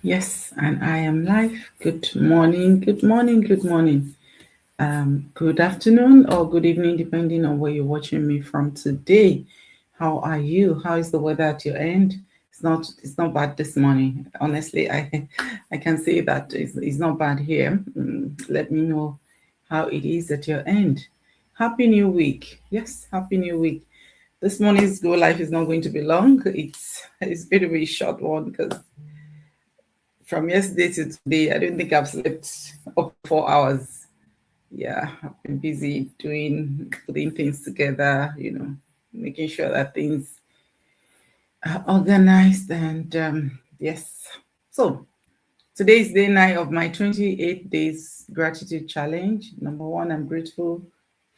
Yes, and I am live. Good morning, good morning, good morning. Good afternoon or good evening, depending on where you're watching me from today. How are you? How is the weather at your end? It's not bad this morning. Honestly, I can say that it's not bad here. Let me know how it is at your end. Happy New Week. Yes, Happy New Week. This morning's Go Life is not going to be long. It's going to be a short one because from yesterday to today, I don't think I've slept up to 4 hours. Yeah, I've been busy putting things together, making sure that things are organized. And yes, so today is day 9 of my 28 days gratitude challenge. Number one, I'm grateful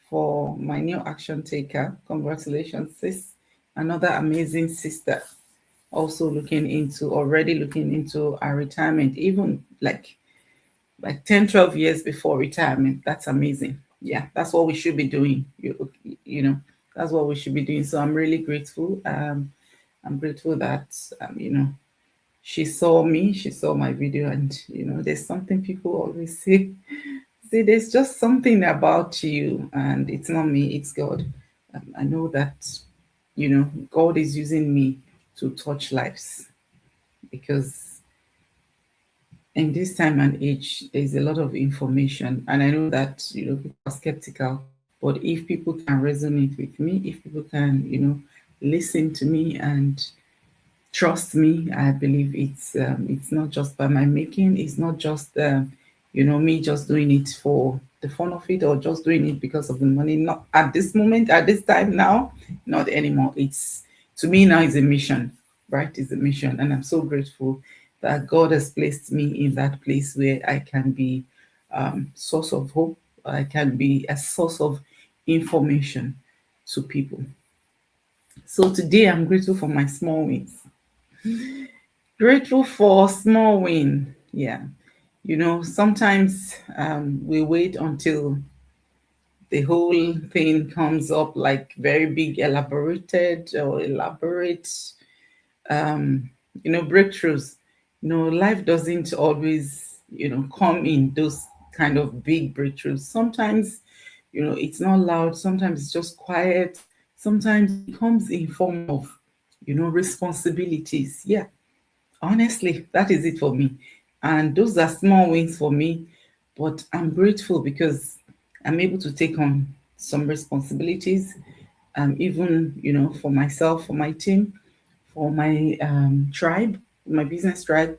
for my new action taker. Congratulations, sis. Another amazing sister also already looking into our retirement, even like 10, 12 years before retirement. That's amazing. Yeah, that's what we should be doing. That's what we should be doing. So I'm really grateful. I'm grateful that, she saw my video, and, there's something people always say. See, there's just something about you, and it's not me, it's God. I know that, God is using me to touch lives because in this time and age, there's a lot of information, and I know that people are skeptical. But if people can resonate with me, if people can, listen to me and trust me, I believe it's not just by my making. It's not just me just doing it for the fun of it or just doing it because of the money. Not at this moment, at this time now, not anymore. It's to me now is a mission, right? It's a mission, and I'm so grateful that God has placed me in that place where I can be source of hope. I can be a source of information to people. So today I'm grateful for my small wins. Grateful for small win. Yeah. Sometimes we wait until the whole thing comes up like very big, elaborated or elaborate, breakthroughs. Life doesn't always, come in those kind of big breakthroughs. Sometimes, it's not loud. Sometimes it's just quiet. Sometimes it comes in form of, responsibilities. Yeah, honestly, that is it for me. And those are small wins for me, but I'm grateful because I'm able to take on some responsibilities, even, for myself, for my team, for my tribe, my business tribe.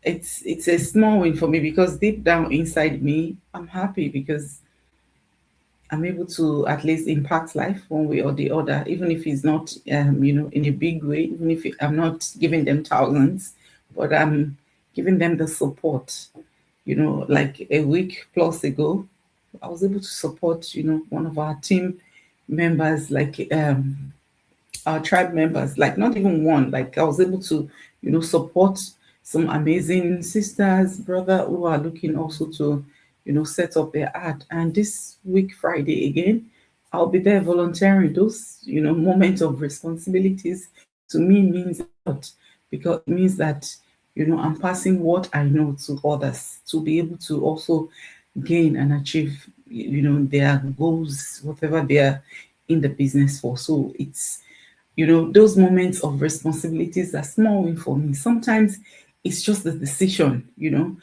It's a small win for me because deep down inside me, I'm happy because I'm able to at least impact life one way or the other, even if it's not, in a big way, even if I'm not giving them thousands, but I'm giving them the support. Like a week plus ago, I was able to support, one of our team members, like our tribe members, like not even one, like I was able to, support some amazing sisters, brother who are looking also to, set up their art. And this week, Friday again, I'll be there volunteering. Those, moments of responsibilities to me means a lot because it means that, I'm passing what I know to others to be able to also gain and achieve, their goals, whatever they are in the business for. So it's those moments of responsibilities are small win for me. Sometimes it's just the decision, you're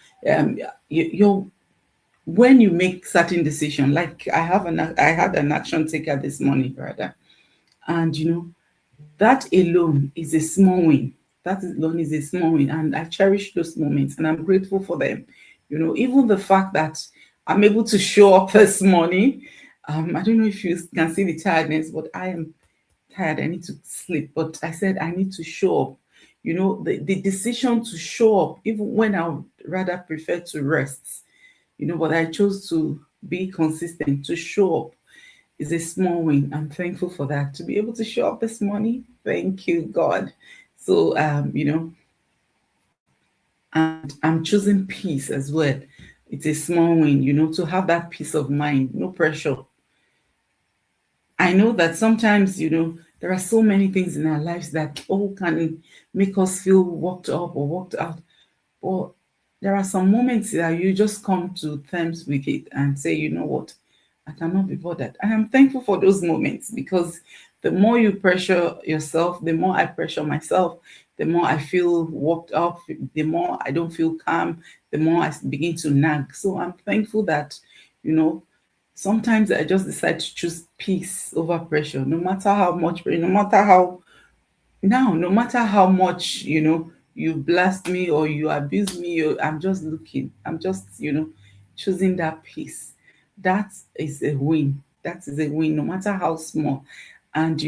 when you make certain decision. Like I had an action taker this morning, rather, and that alone is a small win. That alone is a small win, and I cherish those moments, and I'm grateful for them. Even the fact that I'm able to show up this morning. I don't know if you can see the tiredness, but I am tired. I need to sleep. But I said I need to show up. The decision to show up, even when I would rather prefer to rest, but I chose to be consistent, to show up is a small win. I'm thankful for that. To be able to show up this morning, thank you, God. So, and I'm choosing peace as well. It's a small win, to have that peace of mind, no pressure. I know that sometimes, there are so many things in our lives that all can make us feel worked up or worked out. Or there are some moments that you just come to terms with it and say, you know what, I cannot be bothered. And I'm thankful for those moments, because the more you pressure yourself, the more I pressure myself, the more I feel worked up, the more I don't feel calm, the more I begin to nag. So I'm thankful that, you know, sometimes I just decide to choose peace over pressure, no matter how much, no matter how now, no matter how much, you blast me or you abuse me, I'm just looking, I'm just, choosing that peace. That is a win. That is a win, no matter how small. And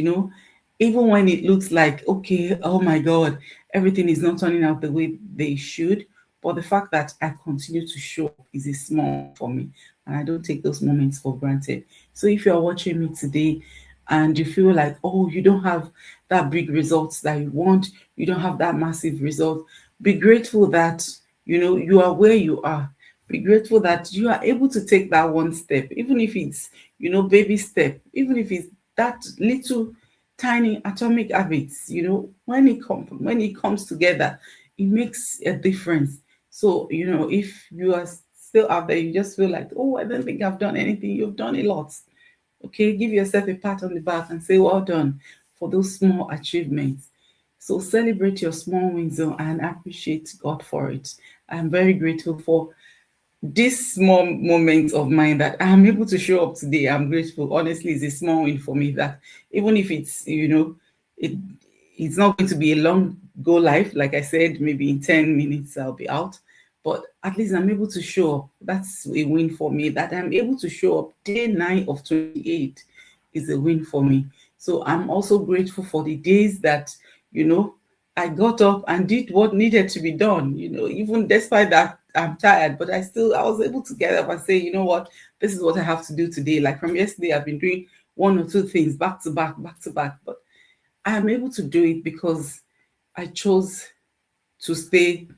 even when it looks like, okay, oh my God, everything is not turning out the way they should, but the fact that I continue to show up is a small win for me, and I don't take those moments for granted. So if you're watching me today and you feel like, oh, you don't have that big results that you want, you don't have that massive result, be grateful that you are where you are. Be grateful that you are able to take that one step, even if it's baby step, even if it's that little tiny atomic habits. When it comes together, it makes a difference. So if you are still out there, you just feel like, oh, I don't think I've done anything. You've done a lot. Okay, give yourself a pat on the back and say, well done for those small achievements. So celebrate your small wins, and appreciate God for it. I'm very grateful for this small moment of mine that I'm able to show up today. I'm grateful. Honestly, it's a small win for me that even if it it's not going to be a long go life. Like I said, maybe in 10 minutes I'll be out. But at least I'm able to show up. That's a win for me. That I'm able to show up day 9 of 28 is a win for me. So I'm also grateful for the days that, you know, I got up and did what needed to be done, even despite that I'm tired, but I was able to get up and say, you know what, this is what I have to do today. Like from yesterday, I've been doing one or two things back to back, back to back, but I am able to do it because I chose to stay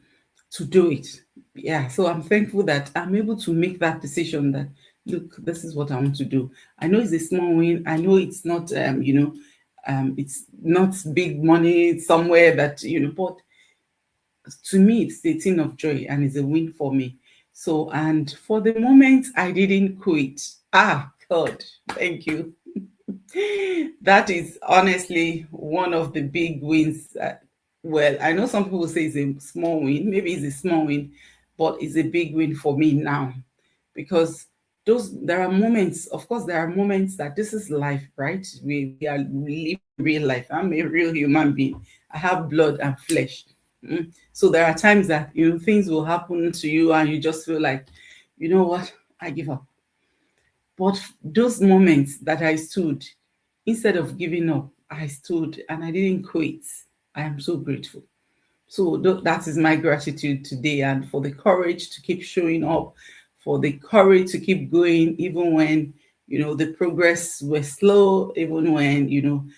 to do it. Yeah, so I'm thankful that I'm able to make that decision that, look, this is what I want to do. I know it's a small win. I know it's not, it's not big money somewhere that, but to me, it's a thing of joy and it's a win for me. So, and for the moment, I didn't quit. Ah, God, thank you. That is honestly one of the big wins. Well, I know some people will say it's a small win. Maybe it's a small win, but it's a big win for me now, because there are moments. Of course, there are moments that this is life, right? We are living real life. I'm a real human being. I have blood and flesh. So there are times that things will happen to you, and you just feel like, you know what, I give up. But those moments that I stood, instead of giving up, I stood and I didn't quit. I am so grateful. So that is my gratitude today, and for the courage to keep showing up, for the courage to keep going, even when, the progress was slow, even when,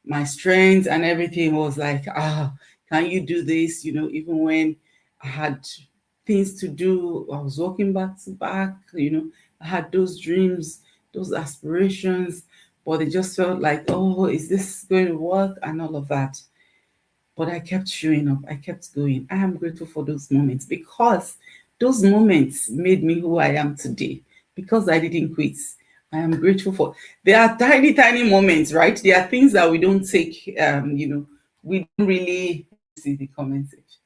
my strength and everything was like, can you do this? Even when I had things to do, I was walking back to back, I had those dreams, those aspirations, but it just felt like, oh, is this going to work? And all of that. But I kept showing up, I kept going. I am grateful for those moments, because those moments made me who I am today, because I didn't quit. I am grateful for. There are tiny, tiny moments, right? There are things that we don't take, we don't really see the comment section.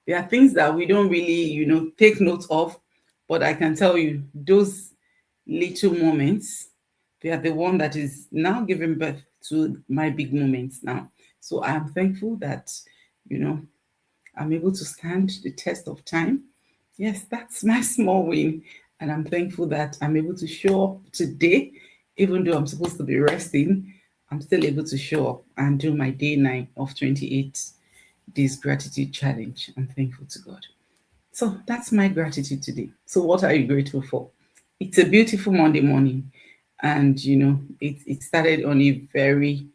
There are things that we don't really, take note of, but I can tell you those little moments, they are the one that is now giving birth to my big moments now. So I'm thankful that, you know, I'm able to stand the test of time. Yes, that's my small win. And I'm thankful that I'm able to show up today, even though I'm supposed to be resting. I'm still able to show up and do my day 9 of 28 days gratitude challenge. I'm thankful to God. So that's my gratitude today. So, what are you grateful for? It's a beautiful Monday morning, and it started on a very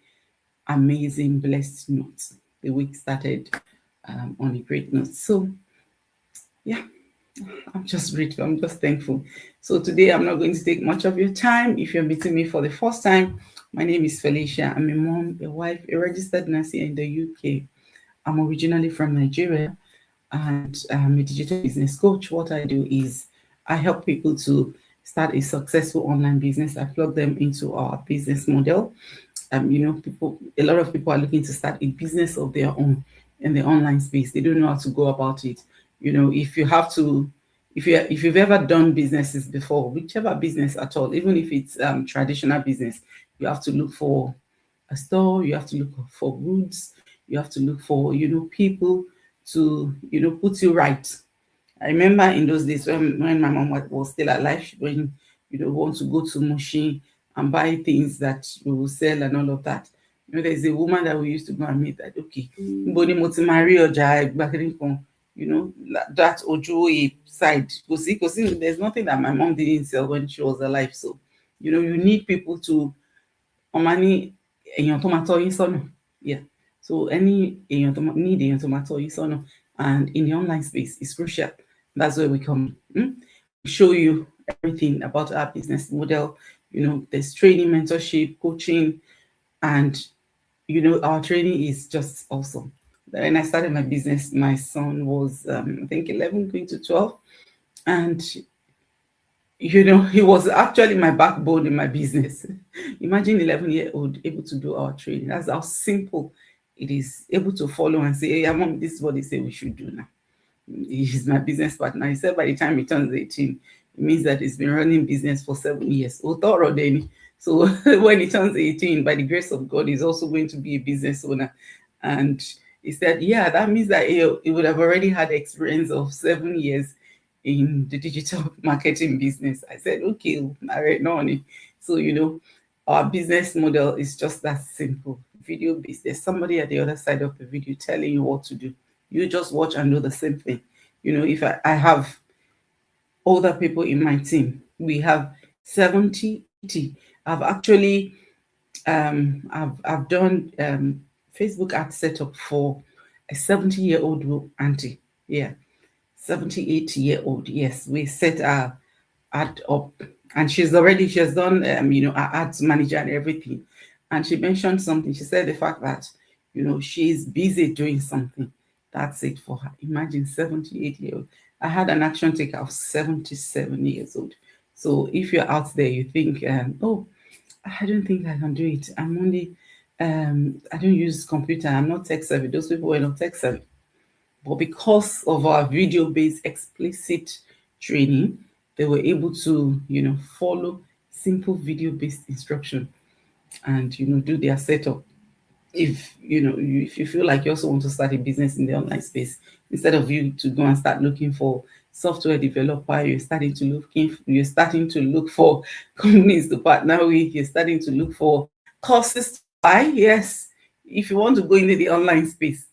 amazing, blessed note. The week started on a great note. So, yeah, I'm just grateful. I'm just thankful. So, today I'm not going to take much of your time. If you're meeting me for the first time, my name is Felicia. I'm a mom, a wife, a registered nurse here in the UK. I'm originally from Nigeria, and I'm a digital business coach. What I do is I help people to start a successful online business. I plug them into our business model. A lot of people are looking to start a business of their own in the online space. They don't know how to go about it. If you have to, if you've ever done businesses before, whichever business at all, even if it's traditional business, you have to look for a store, you have to look for goods, you have to look for people to put you right. I remember in those days when my mom was still alive, when want to go to Mushin and buy things that we will sell and all of that. There's a woman that we used to go and meet that, okay, Mboni Motimari Oja Egbakirin, that Ojoe side. Because there's nothing that my mom didn't sell when she was alive. So, you need people to Omani èèyàn tó máa tọ́ yín sọ́nà. Yeah. So any èèyàn tó need èèyàn tó máa tọ́ yín sọ́nà. And in the online space, it's crucial. That's where we come in. We show you everything about our business model. There's training, mentorship, coaching, and our training is just awesome. When I started my business, my son was I think 11 going to 12, and he was actually my backbone in my business. Imagine 11-year-old able to do our training. That's how simple it is. Able to follow and say, hey, mom, this is what they say we should do now. He's my business partner. He said by the time he turns 18, it means that he's been running business for 7 years. So when he turns 18, by the grace of God, he's also going to be a business owner. And he said, yeah, that means that he would have already had experience of 7 years in the digital marketing business. I said, okay, all right, no. So, our business model is just that simple. Video based. There's somebody at the other side of the video telling you what to do. You just watch and do the same thing. If I have older people in my team, we have 70, 80. I've actually I've done Facebook ad setup for a 70-year-old auntie. Yeah. 78-year-old. Yes, we set our ad up, and she has done our ads manager and everything. And she mentioned something. She said the fact that she's busy doing something. That's it for her. Imagine 78-year-old. I had an action taker of 77 years old. So if you're out there, you think, oh, I don't think I can do it. I'm only I don't use computer. I'm not tech savvy. Those people were not tech savvy. But because of our video-based explicit training, they were able to, follow simple video-based instruction and, do their setup. If you feel like you also want to start a business in the online space, instead of you to go and start looking for software developer, you're starting to look for companies to partner with, you're starting to look for courses to buy. Yes, if you want to go into the online space,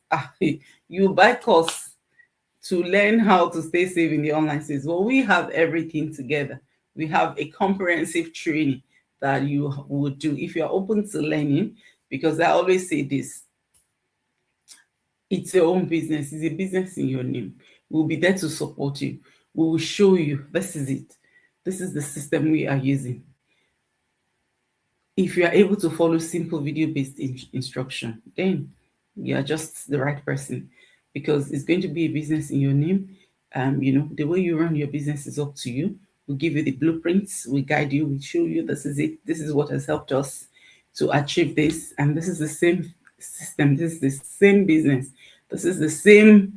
you buy course to learn how to stay safe in the online space. Well, we have everything together. We have a comprehensive training that you would do if you're open to learning, because I always say this: it's your own business, it's a business in your name. We'll be there to support you. We will show you this is it. This is the system we are using. If you are able to follow simple video-based instruction, then you are just the right person, because it's going to be a business in your name. The way you run your business is up to you. We'll give you the blueprints, we guide you, we show you this is it. This is what has helped us to achieve this, and this is the same system. This is the same business. This is the same,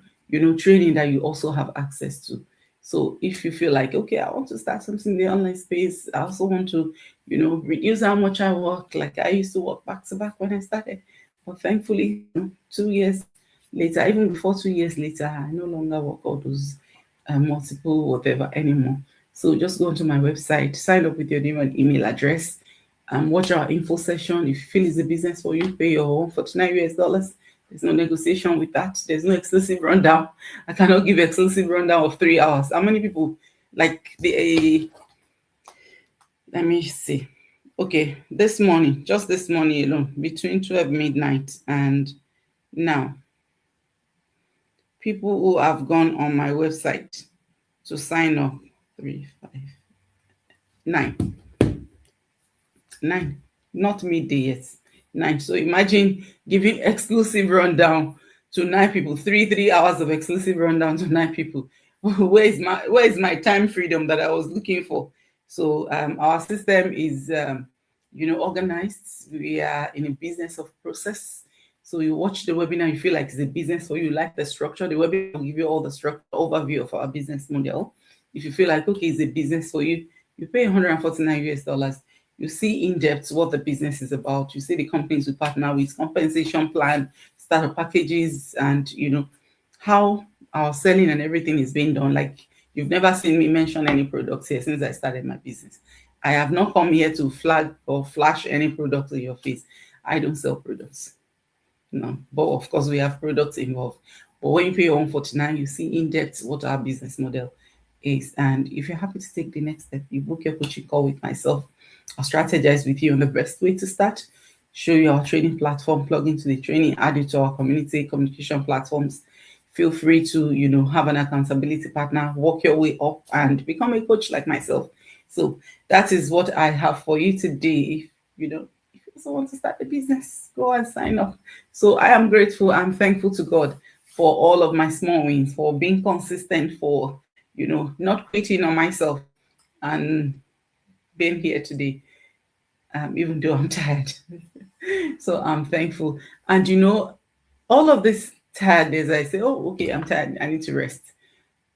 training that you also have access to. So if you feel like, okay, I want to start something in the online space, I also want to, reduce how much I work. Like I used to work back to back when I started. But thankfully, 2 years later, even before 2 years later, I no longer work all those multiple whatever anymore. So just go onto my website, sign up with your name and email address, and watch our info session. If you feel it's a business for you, pay your $49. There's no negotiation with that. There's no exclusive rundown. I cannot give exclusive rundown of 3 hours. How many people like let me see. Okay, just this morning alone, between 12 midnight and now, people who have gone on my website to sign up, 3, 5, 9, not midday yet, 9. So imagine giving exclusive rundown to 9 people, 3 hours of exclusive rundown to 9 people. Where is my time freedom that I was looking for? So our system is organized. We are in a business of process. So you watch the webinar, you feel like it's a business for you, like the structure. The webinar will give you all the structure overview of our business model. If you feel like, okay, it's a business for you, you pay $149. You see in depth what the business is about. You see the companies we partner with, compensation plan, starter packages, and how our selling and everything is being done. Like, you've never seen me mention any products here since I started my business. I have not come here to flag or flash any product in your face. I don't sell products. No, but of course we have products involved. But when you pay your 149, you see in depth what our business model is. And if you're happy to take the next step, you book your coaching call with myself. I'll strategize with you on the best way to start, show you our training platform, plug into the training, add it to our community communication platforms. Feel free to, have an accountability partner, walk your way up and become a coach like myself. So that is what I have for you today. If you also want to start a business, go and sign up. So I am grateful. I'm thankful to God for all of my small wins, for being consistent, for, not quitting on myself and being here today, even though I'm tired. So I'm thankful. And all of this tiredness, I say, oh, okay, I'm tired. I need to rest.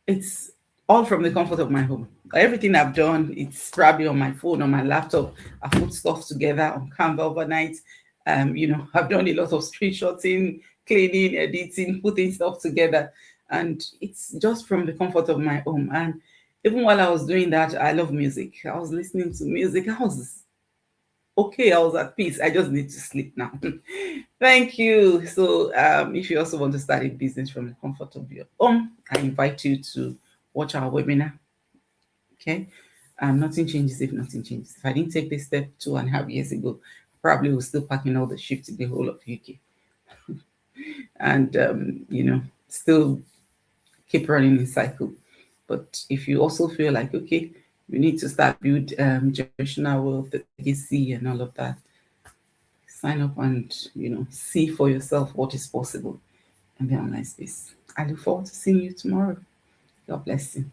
It's all from the comfort of my home. Everything I've done, it's probably on my phone, on my laptop. I put stuff together on Canva overnight. I've done a lot of screenshotting, cleaning, editing, putting stuff together. And it's just from the comfort of my home. And even while I was doing that, I love music. I was listening to music. I was okay. I was at peace. I just need to sleep now. Thank you. So, if you also want to start a business from the comfort of your home, I invite you to watch our webinar. Okay. Nothing changes if nothing changes. If I didn't take this step 2.5 years ago, probably was still packing all the shift in the whole of UK, and still keep running in cycle. But if you also feel like, okay, we need to start build generational wealth, legacy, and all of that, sign up and see for yourself what is possible and be online space. I look forward to seeing you tomorrow. God bless you.